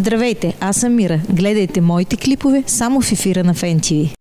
Здравейте, аз съм Мира. Гледайте моите клипове само в ефира на Фен ТВ.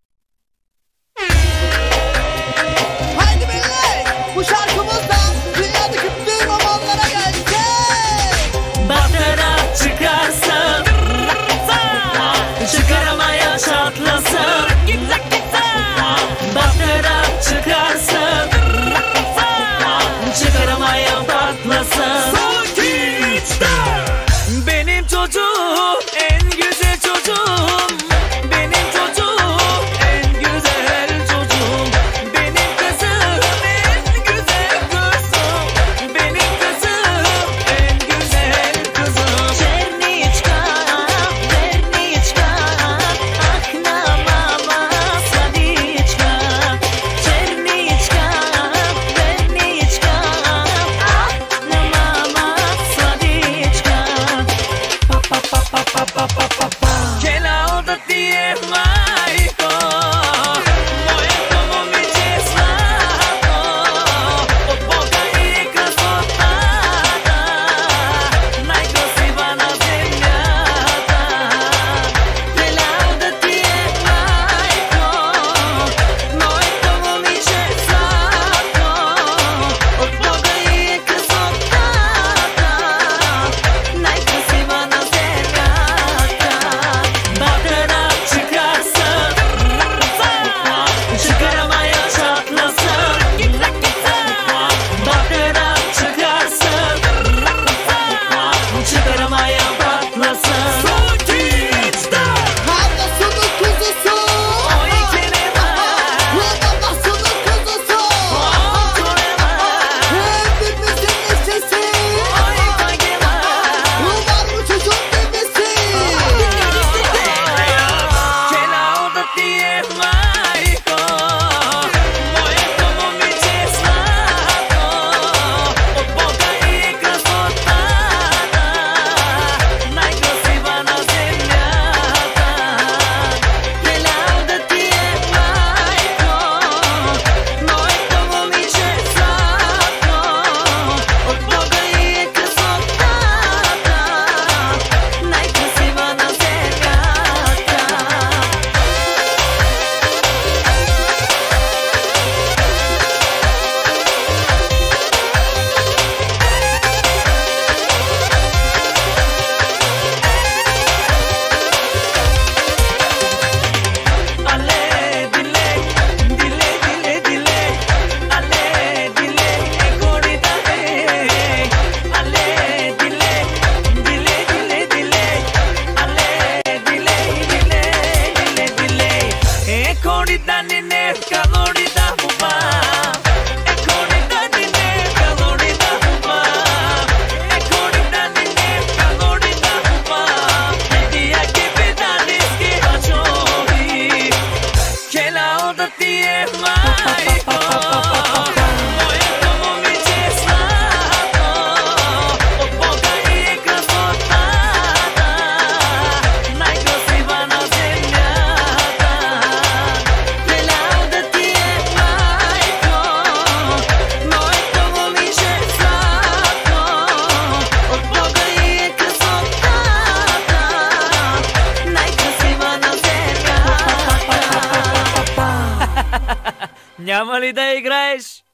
Няма ли да играеш?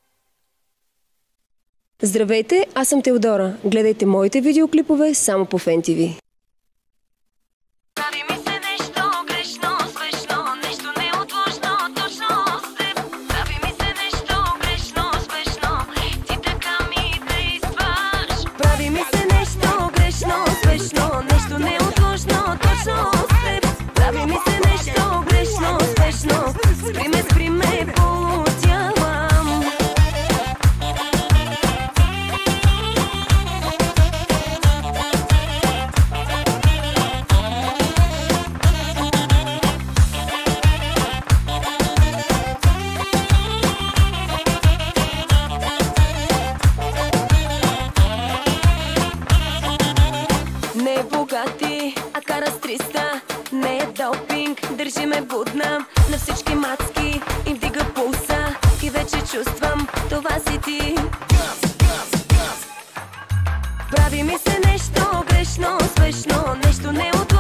Здравейте, аз съм Теодора. Гледайте моите видеоклипове само по Фен ТВ. Държи ме будна на всички мацки и вдига пулса. И вече чувствам, това си ти. Прави ми се нещо грешно, смешно, нещо неудобно.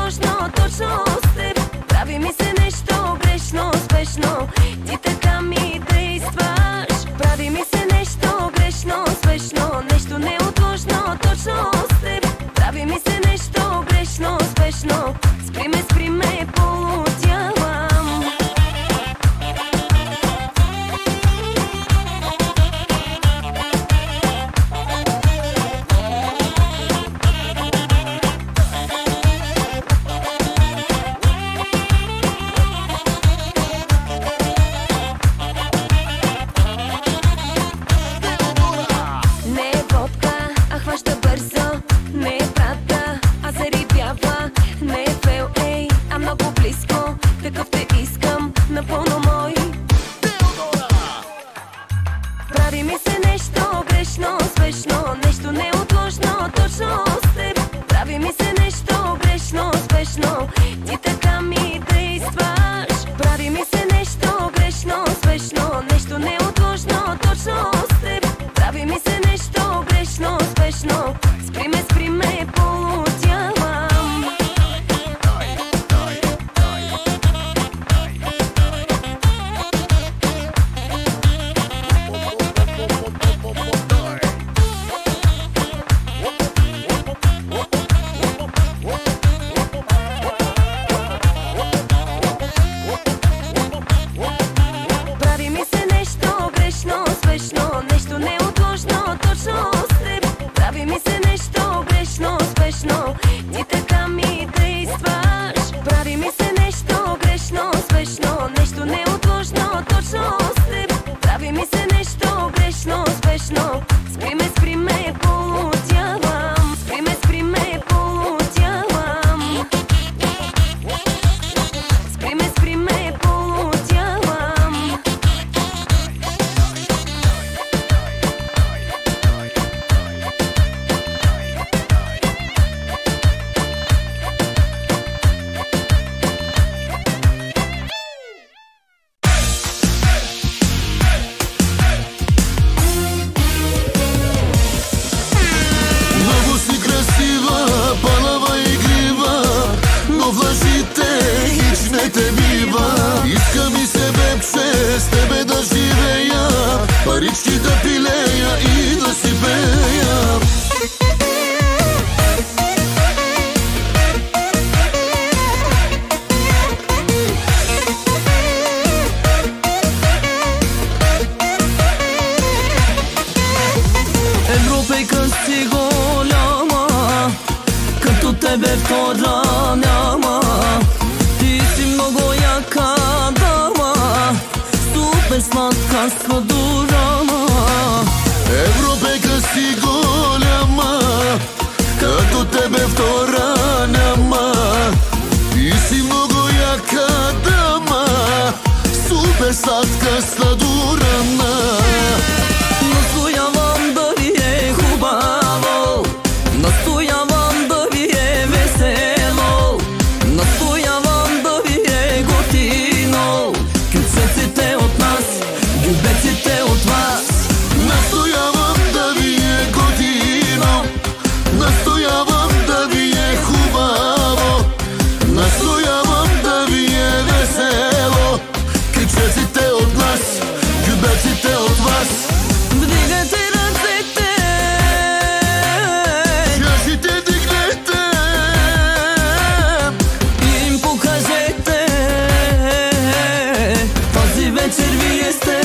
тебе втора няма. Ти си много яка дама, супер сладка сладурама. Европейка си голяма, като тебе втора няма. Ти си много яка дама, супер сладка сладурама. Настоявам да ви е хубаво, настоявам да ви е весело, настоявам да ви е готино. Кюцеците от нас, гюбеците от вас. Настоявам да ви е готино, настоявам да ви е хубаво, настоявам да ви е весело. Кичеците от нас, гюбеците от вас. Вдигайте ръцете, чашите дигнете и им покажете, този вечер вие сте.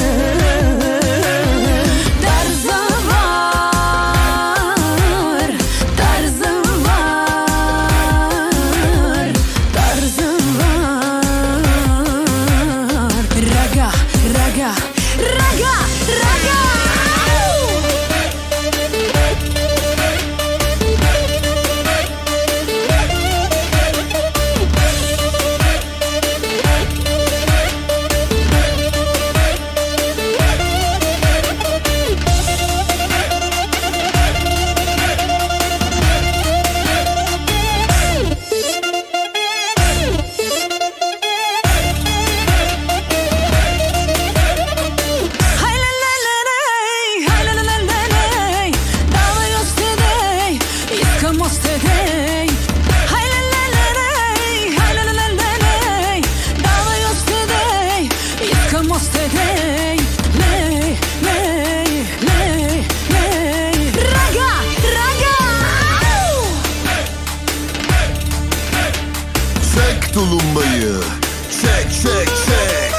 Чек Толумбая, чек, чек, чек.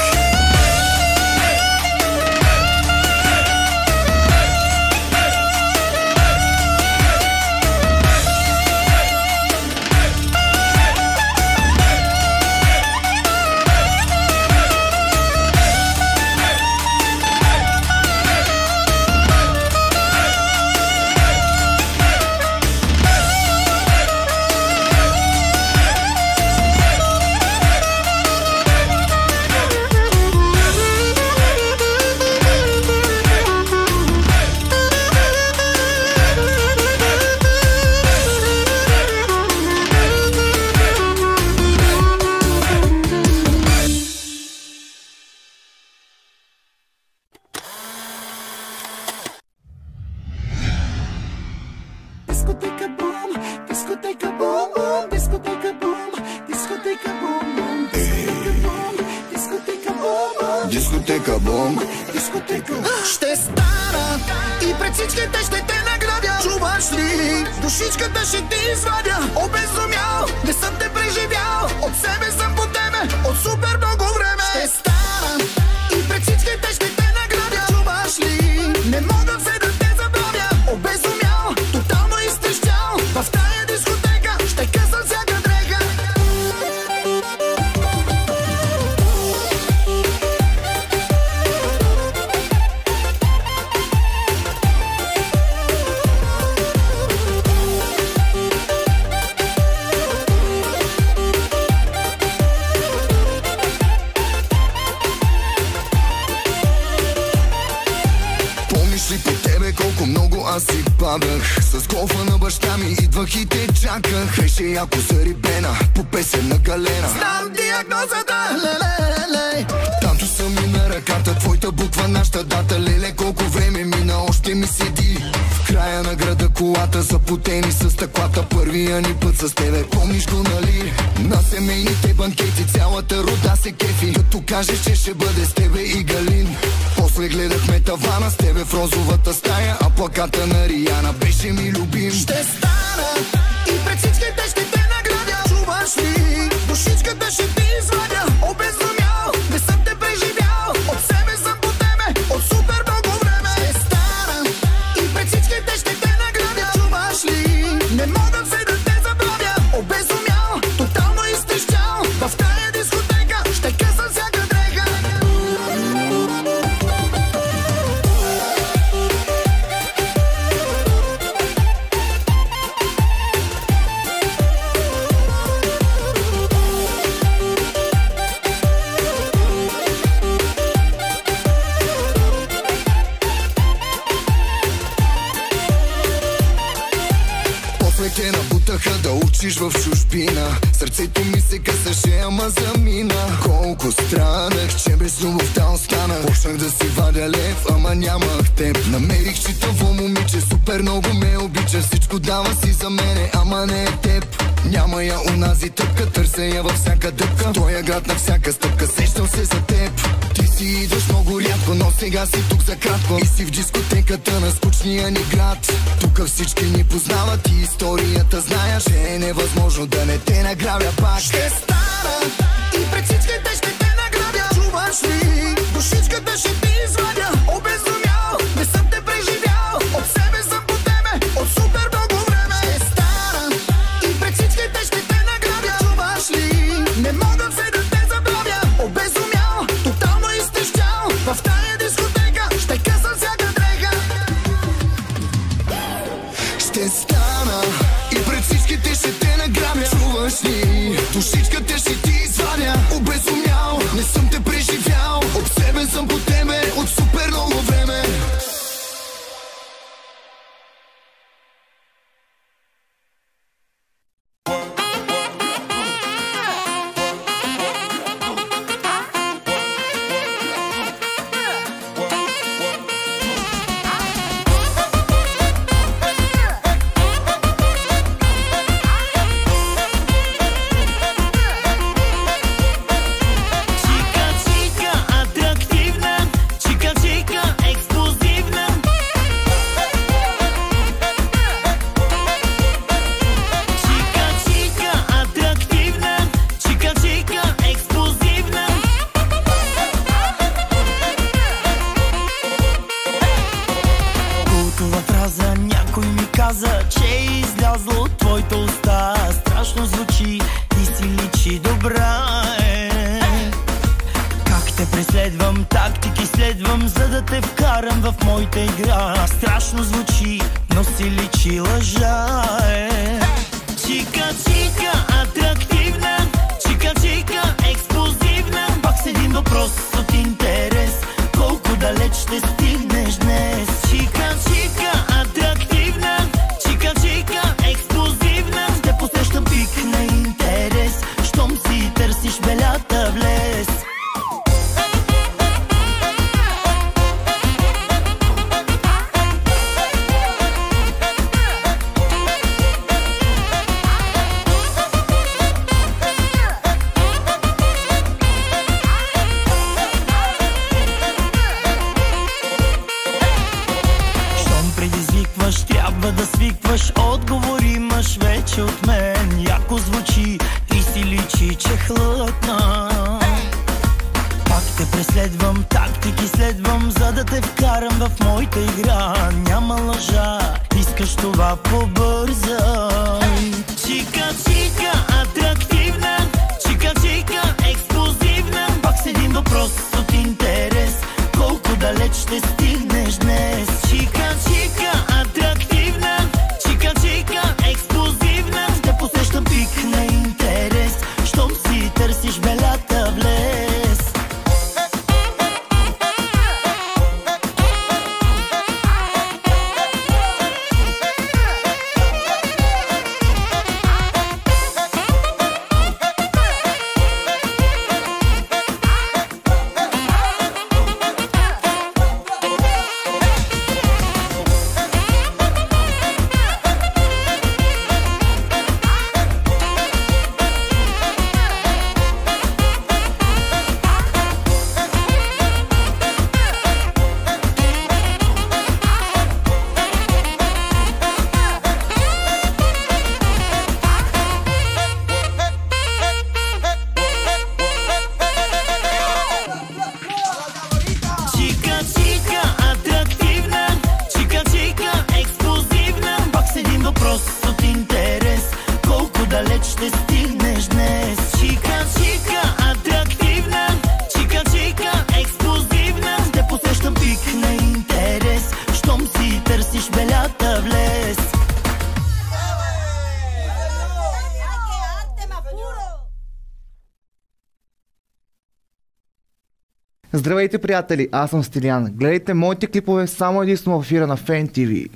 Дискотека бум, дискотека. Ще стана и пред всичките ще те наградя. Чуваш ли? Душичката ще ти извадя. Обезумял, не съм те преживял. От себе съм по теме, от супер много време. Ще стана и пред всичките ще те наградя. Чуваш ли? Не мога все да те забравя. Обезумял, тотално изтрещял. В тая дискотека ще късам всяка дрега. Аз си падах с голфа на баща ми, идвах и те чаках. Беше яко зарибена по песен на Галена. Знам диагнозата, леле. Танто са ми на ръката, твоята буква, нашата дата. Леле, колко време мина, още ми седи в края на града колата, запотени с стъклата. Първия ни път с тебе, помниш го, нали? На семейните банкети цялата рода се кефи, като кажеш, че ще бъде с тебе и Галин. После гледахме тавана с тебе в розовата стая, а плаката на Риана беше ми любим. Ще стана и пред всичките ще те наградя. Чуваш ли? Душичката ще ти извадя. Обезумял, не съм те преживял. От себе съм по теме, от супер много време. Ще стана и пред всичките ще те наградя. Чуваш ли? Не мога все да те забравя. учиш в чужбина. Сърцето ми се късаше, ама замина. Колко странах, че без любовта остана. Почнах да си вадя лев, ама нямах теб. Намерих читаво момиче, супер много ме обича. Всичко дава си за мене, ама не е теб. Няма я унази тъпка, търся я във всяка дъпка. Тоя град на всяка стъпка, сещам се за теб. Ти си идваш много рядко, но сега си тук за кратко. И си в дискотеката на скучния ни град. Тук всички ни познават и историята знаят, че е невъзможно да не те награбя пак. Ще стана и пред всичките ще те награбя. Чуваш ли? Душичката ще ти извадя. Обезумял, не съм те преживял. От себе съм по тебе, от супер много време. Ще стана и пред всичките ще те награбя. Чуваш ли? Не мога все да те забравя. Обезумял, тотално изтъщал. В тая дискотека ще късам всяка дреха. Ще стана и пред всичките ще те награбя. Чуваш ли? Душичката ще ти извадя. Обезумял, не съм те преживял. От себе съм по тебе, от супер много време. Здравейте, приятели, аз съм Стилян. Гледайте моите клипове само единствено в ефира на Fan TV.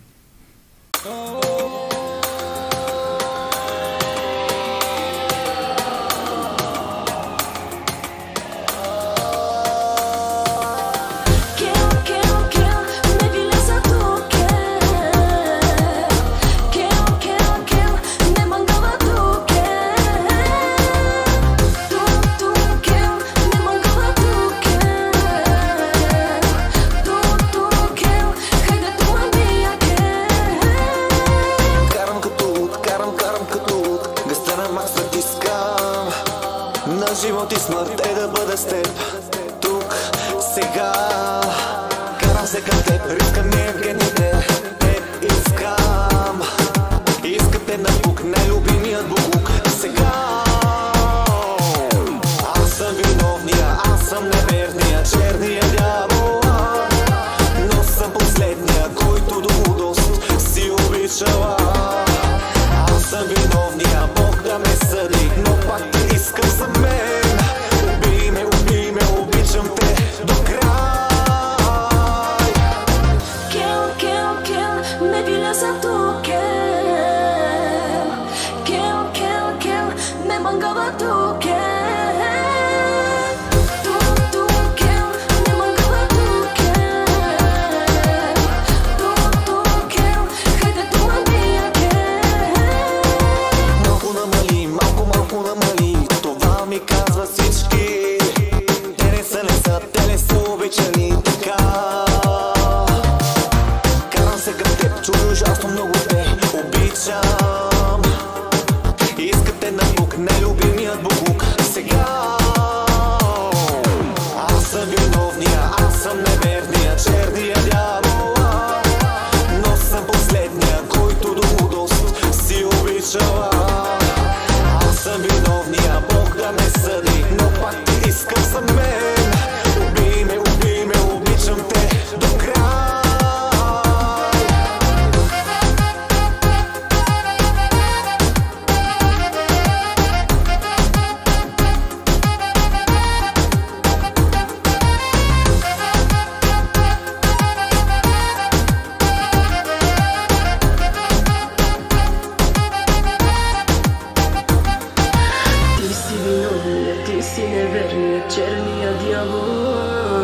теб. Тук, сега, карам се към теб. Риска ми е в гените, искам. Искате на бук, най-любимият буклук. Сега аз съм виновния, аз съм неверния, черния дявол, но съм последния, който до лудост си обичала. Аз съм виновния, Бог да ме съди, но пак те искам за мен. Убий ме, обичам те до край. Kill, me viles a tu kill, me mangava tu казва всички. Те не са, те не са обичани така. Карам се към теб, чуя ужасно много те обичам. Искате на бук, най-любимият буклук. Сега аз съм виновния, аз съм неверния, черния дявол, но съм последния, който до лудост си обичала. Аз съм виновния, Бог да ме съди, но пак те искам за мен. Убий ме, обичам те до край. Ти си неверният, черния дявол,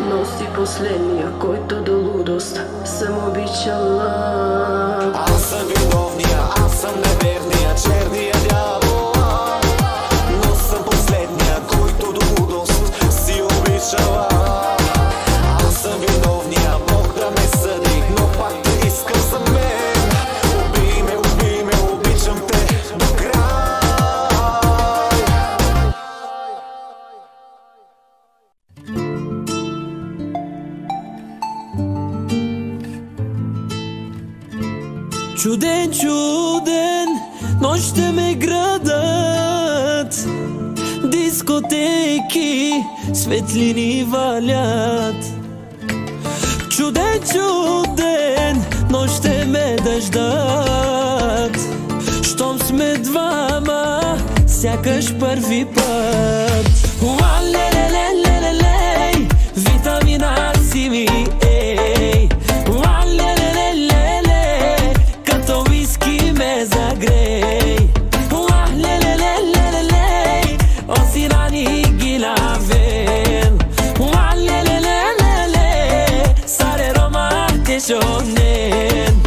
но си последния, който до лудост съм обичала. Аз съм виновния, аз съм неверния, черния дявол, но съм последния, който до лудост си обичала. Аз съм виновния, Бог да ме съди, но пак те искам за мен. Убий ме, обичам те до край. Чуден, нощта ме градът, дискотеки, светлини валят. Чуден, нощта ме дъждат, щом сме двама, сякаш първи път. Уалелелелелелей, витамина си ми, ей. Уалелелелелей, като виски ме загрей. Уалелелелелей, осирани гилавен. Уалелелелелей, саре рома тешонен.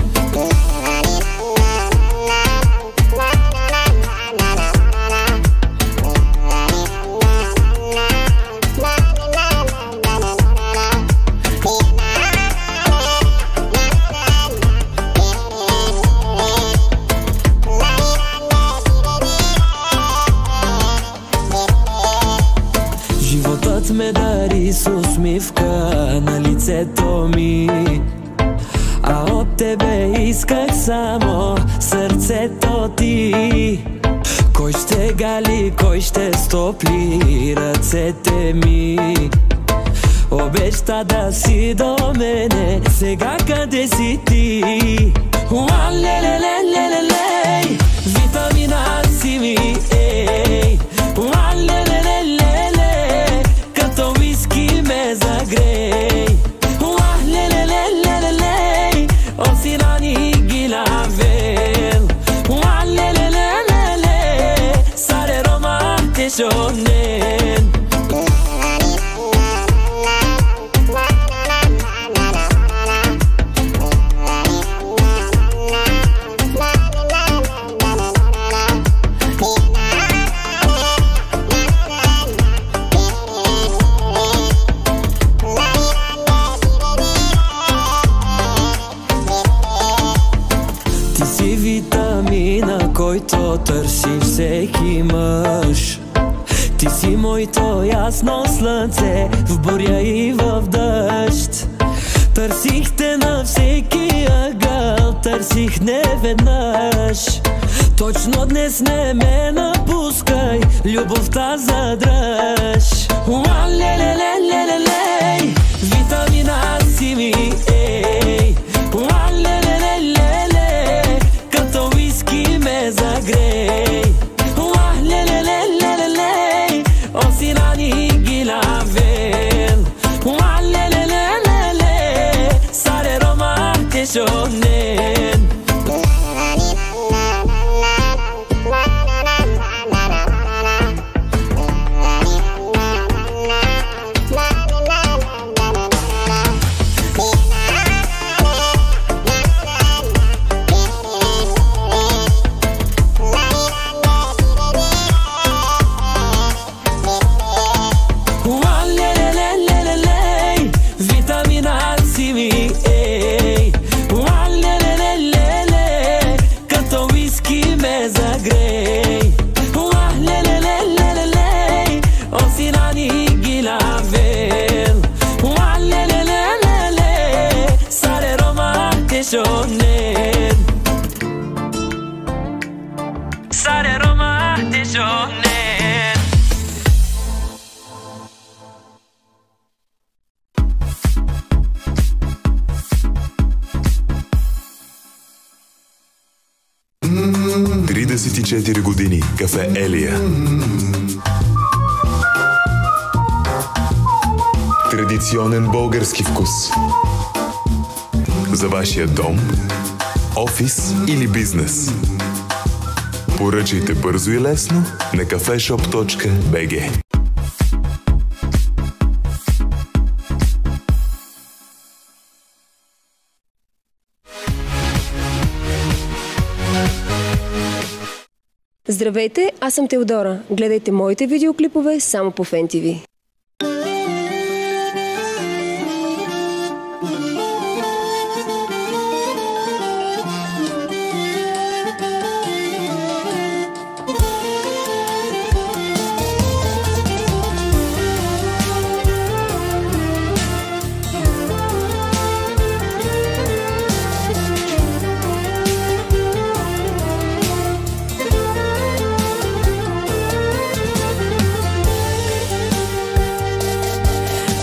Животът ме дари с усмивка на лицето ми, а от тебе исках само сърцето ти. Кой ще гали, кой ще стопли ръцете ми? Обеща да си до мене, сега къде си ти? Уалелелелелей, витамина си ми, ей. Уалелелелелей, като виски ме загрей. Уалелелелелей, осирани гилавен. Уалелелелелей, саре рома тешонен. Витамина, който търси всеки мъж. Ти си моето ясно слънце, в буря и в дъжд. Търсих те на всеки ъгъл, търсих не веднъж. Точно днес не ме напускай, любовта задръж. Уа-ле-ле-ле-ле-ле, витамина си ми, ей. Уа-ле-ле-ле-ле, като уиски ме загрей. Уа-ле-ле-ле-ле-ле, осинани ги навен. Уа-ле-ле-ле-ле, саре рома тешонен. Sare Roma тешонен. Тридесет и 4 години. Кафе Елия. Традиционен български вкус. За вашия дом, офис или бизнес. Поръчайте бързо и лесно на cafeshop.bg. Здравейте, аз съм Теодора. Гледайте моите видеоклипове само по Фен ТВ.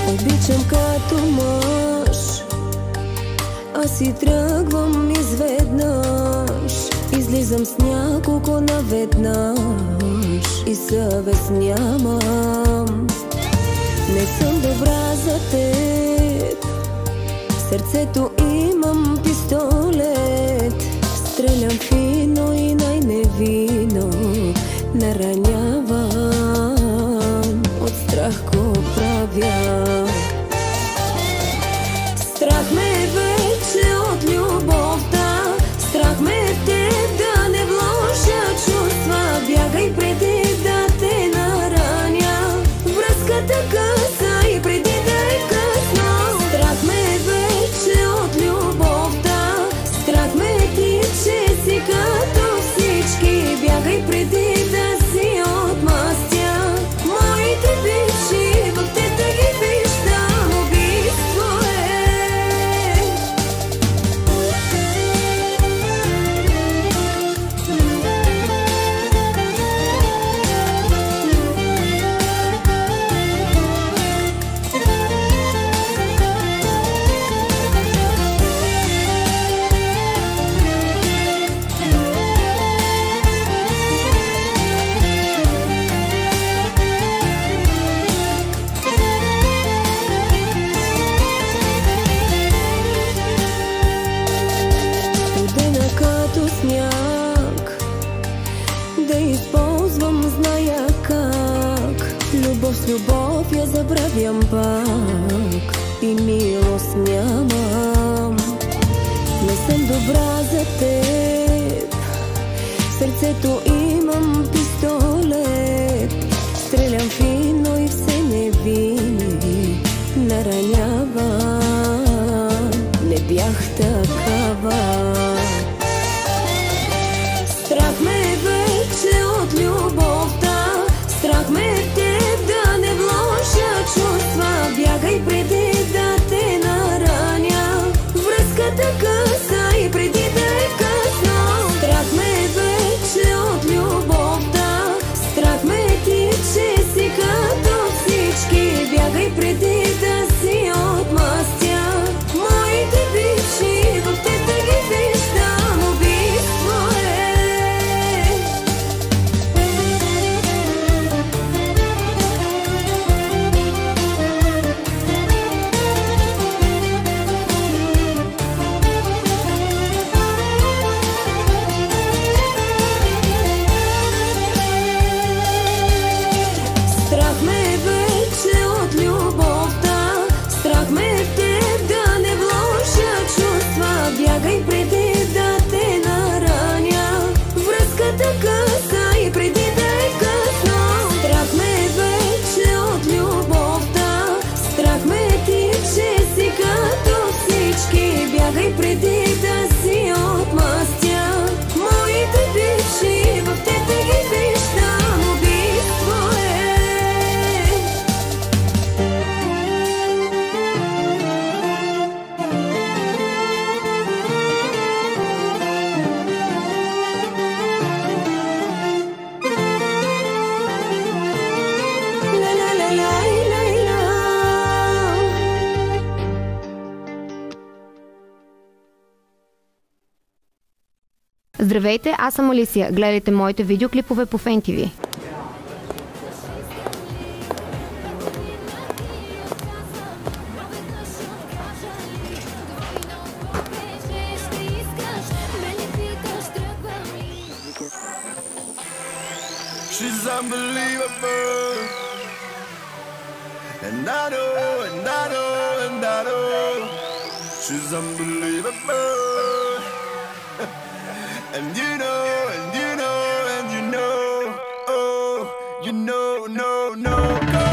Обичам като мъж, аз си тръгвам изведнъж. Излизам с няколко наведнъж и съвест нямам. Не съм добра за теб, в сърцето имам пистолет. Стрелям фино и най-невинно наранявам. От страх го правя. Страх ме вече от любовта, страх ме в теб да не вложа чувства. Бягай преди да те нараня, връзката къса и преди да е късно. Страх ме вече от любовта, страх ме ти, че си като всички. Бягай преди да си отмъстя моите бивши, в теб да ги виждам. Убийство е. Студена като сняг, да използвам, зная как. Любов с любов я забравям пак и милост нямам. Не съм добра за теб, в сърцето имам пистолет. Стрелям фино и все невинни наранявам. Не бях такава. Страх ме вече от любовта, страх ме в теб Здравейте, аз съм Алисия. Гледайте моите видеоклипове по FenTV. She's unbelievable. And I know, and I know, and I know. She's unbelievable. And you know, and you know, and you know. Oh, you know, no, no, go.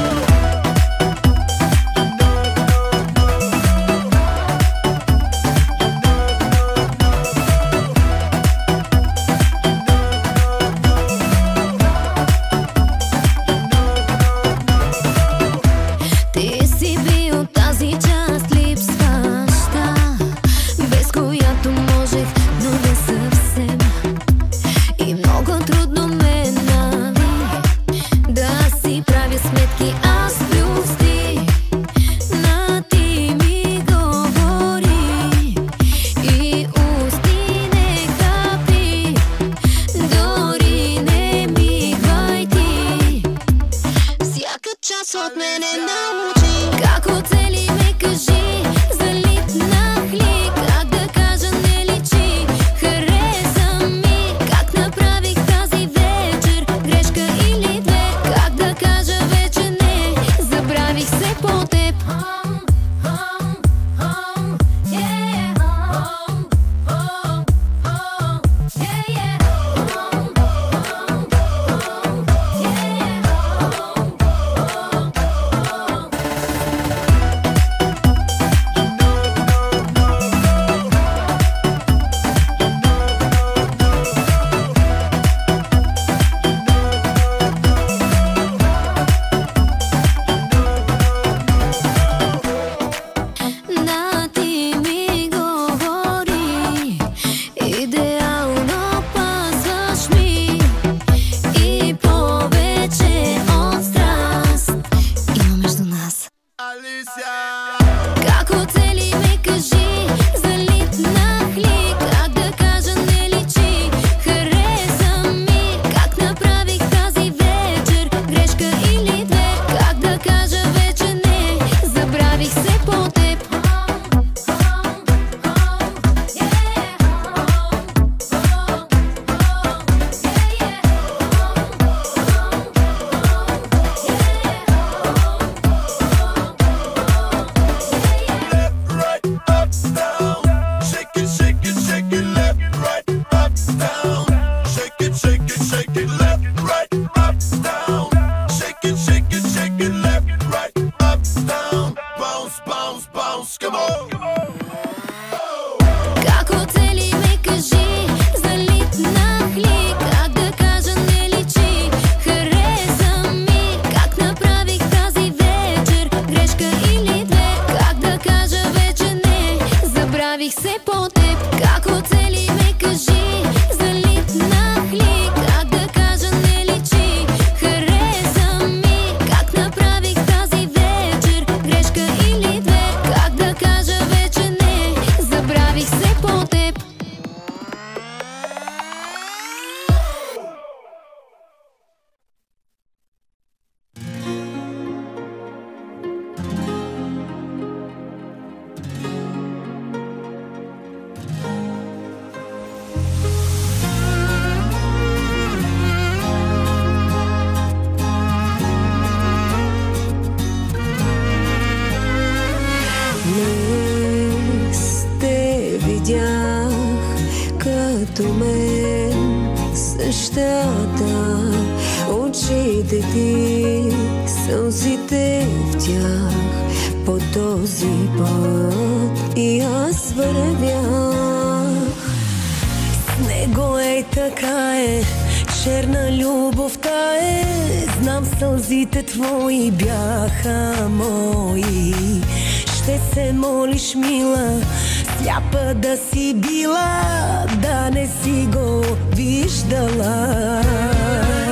като мен същата. Очите ти, сълзите в тях, по този път и аз вървях. С него е така е, черна любовта е. Знам, сълзите твои бяха мои. Ще се молиш, мила, сляпа да си била, да не си го виждала.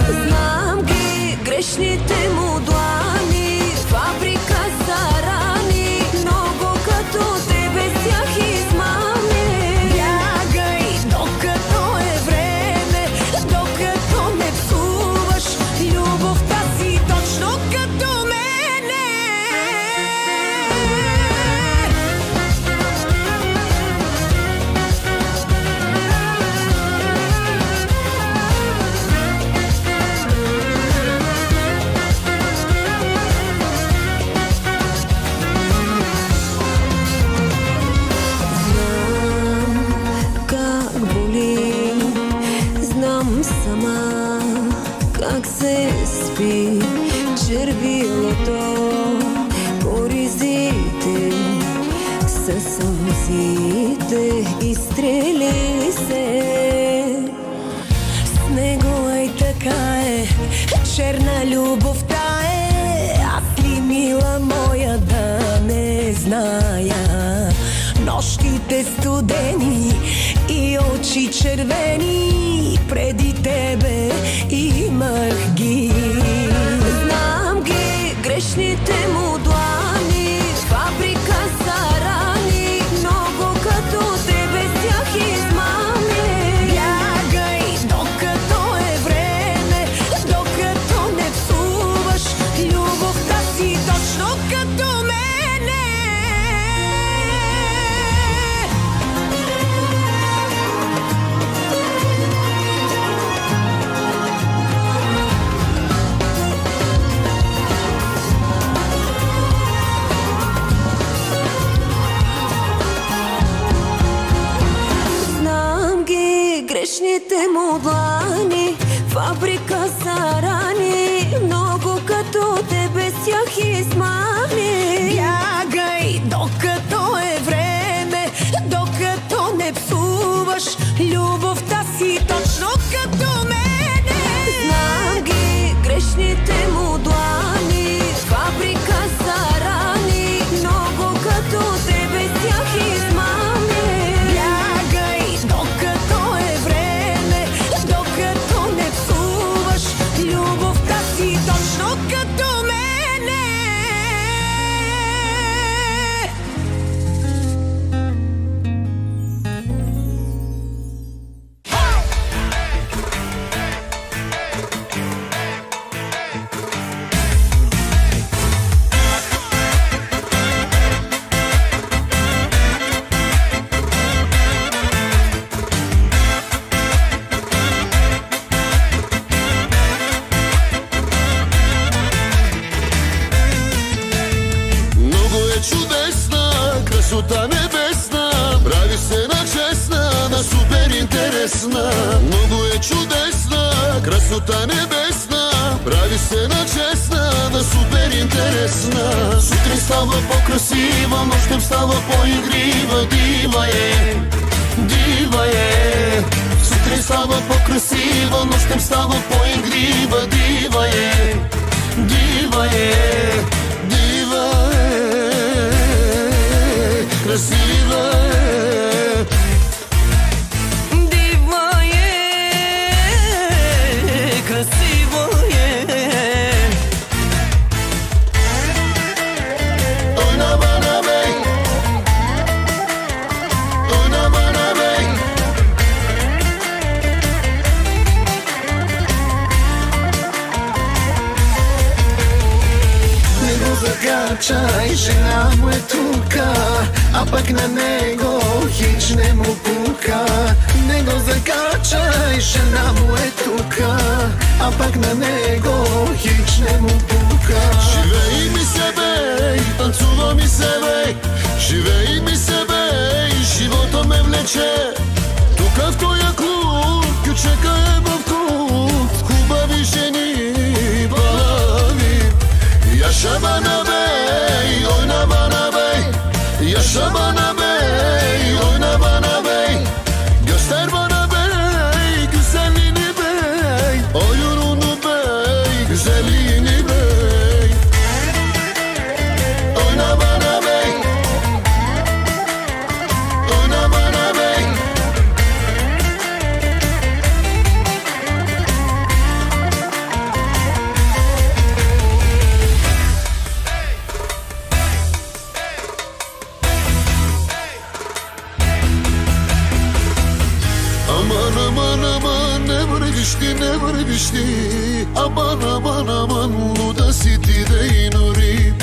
Знам ги грешните му длани, фабрика за рани, много като тебе с тях измами. Бягай, докато е време. със сълзите изстрели се. С него ай така е, черна любовта е. Аз ли, мила моя, да не зная? Нощите студени и очи червени, преди тебе имах ги. Знам ги грешните му длани, фабрика са рани, много като тебе с тях измами. Бягай, докато е време, докато не псуваш любовта си точно като мене. Грешните му длани, фабрика са рани, много като тебе с тях измами. Бягай, докато е време, докато не псуваш любовта си точно като мене. Знам ги грешните му длани, фабрика са рани, много като тебе с тях измами. Бягай, докато е време, докато не псуваш любовта си точно като мене. Красота небесна, прави се на честна, на супер интересна. Много е чудесна, красота небесна, прави се на честна, на супер интересна. Сутрин става по-красива, нощем става по-игрива, дива е, дива е. Сутрин става по-красива, нощем става по-игрива, дива е, дива е, дива е. Красива е, дива е, красиво е. Ой, на бана бей, ой, на бана бей. Не го закачай, жена му е тука, а пък на него хич не му пука. Не го закачай, жена му е тука, а пък на него хич не му пука. Живей ми се бей, танцува ми се бей, живей ми се бей, живота ме влече. Тука в тоя клуб, кючека е в клуб, хубави жени, балави. Yaşa bana bey, oyna bana bey. Yaşa bana bey, oyna bana bey. Göster bana bey, güzelliğini bey. Oyununu bey, güzelliğini bey. Oyna bana bey, oyna bana bey. Aman aman aman ne vrvišti, ne vrvišti. Aman aman aman luda si ti da inori.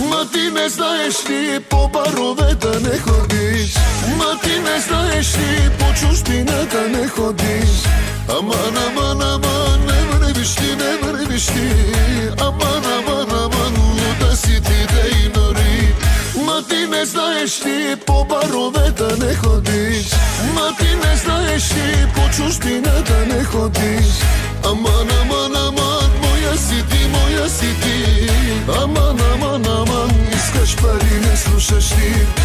Ma ti ne znaš li po barovе да не ходиш. Ма ти не знаеш ли по чужбина да не ходиш. Аман, аман, аман, не вървиш ти, не вървиш ти. Аман, аман, аман, луда си ти да и нори. Ма ти не знаеш ти по барове да не ходиш. Ма ти не знаеш ти по чужбина да не ходиш. Аман, аман, аман, моя си ти, моя си ти. Аман, аман, аман, искаш пари, не слушаш ти.